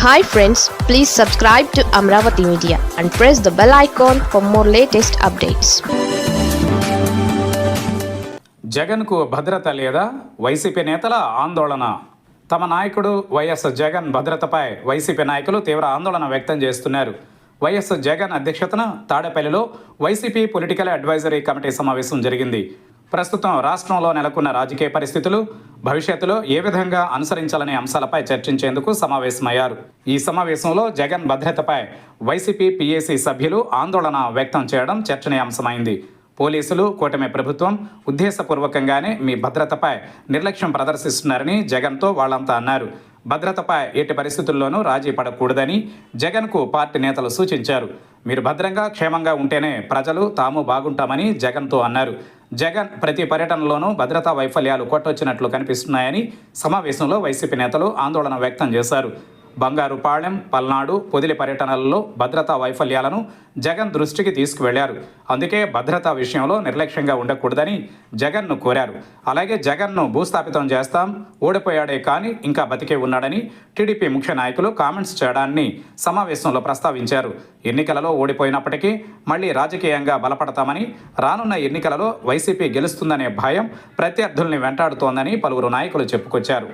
Hi friends, please subscribe to Amravati Media and press the bell icon for more latest updates. జగన్కు భద్రత లేదా? YCP నేతల ఆందోళన. తమ నాయకుడు వైఎస్ జగన్ భద్రతపై వైసీపీ నాయకులు తీవ్ర ఆందోళన వ్యక్తం చేస్తున్నారు. వైఎస్ జగన్ అధ్యక్షతన తాడేపల్లిలో వైసీపీ పొలిటికల్ అడ్వైజరీ కమిటీ సమావేశం జరిగింది. ప్రస్తుతం రాష్ట్రంలో నెలకొన్న రాజకీయ పరిస్థితులు, భవిష్యత్తులో ఏ విధంగా అనుసరించాలనే అంశాలపై చర్చించేందుకు సమావేశమయ్యారు. ఈ సమావేశంలో జగన్ భద్రతపై వైసీపీ పీఏసీ సభ్యులు ఆందోళన వ్యక్తం చేయడం చర్చనీయాంశమైంది. పోలీసులు, కూటమి ప్రభుత్వం ఉద్దేశపూర్వకంగానే మీ భద్రతపై నిర్లక్ష్యం ప్రదర్శిస్తున్నారని జగన్తో వాళ్ళంతా అన్నారు. భద్రతపై ఎట్టి పరిస్థితుల్లోనూ రాజీ పడకూడదని జగన్కు పార్టీ నేతలు సూచించారు. మీరు భద్రంగా, క్షేమంగా ఉంటేనే ప్రజలు, తాము బాగుంటామని జగన్తో అన్నారు. జగన్ ప్రతి పర్యటనలోనూ భద్రతా వైఫల్యాలు కొట్టొచ్చినట్లు కనిపిస్తున్నాయని సమావేశంలో వైసీపీ నేతలు ఆందోళన వ్యక్తం చేశారు. బంగారుపాళెం, పల్నాడు, పొదిలి పర్యటనలలో భద్రతా వైఫల్యాలను జగన్ దృష్టికి తీసుకువెళ్లారు. అందుకే భద్రతా విషయంలో నిర్లక్ష్యంగా ఉండకూడదని జగన్ను కోరారు. అలాగే జగన్ను భూస్థాపితం చేస్తాం, ఓడిపోయాడే కానీ ఇంకా బతికే ఉన్నాడని టీడీపీ ముఖ్య నాయకులు కామెంట్స్ చేయడాన్ని సమావేశంలో ప్రస్తావించారు. ఎన్నికలలో ఓడిపోయినప్పటికీ మళ్లీ రాజకీయంగా బలపడతామని, రానున్న ఎన్నికలలో వైసీపీ గెలుస్తుందనే భయం ప్రత్యర్థుల్ని వెంటాడుతోందని పలువురు నాయకులు చెప్పుకొచ్చారు.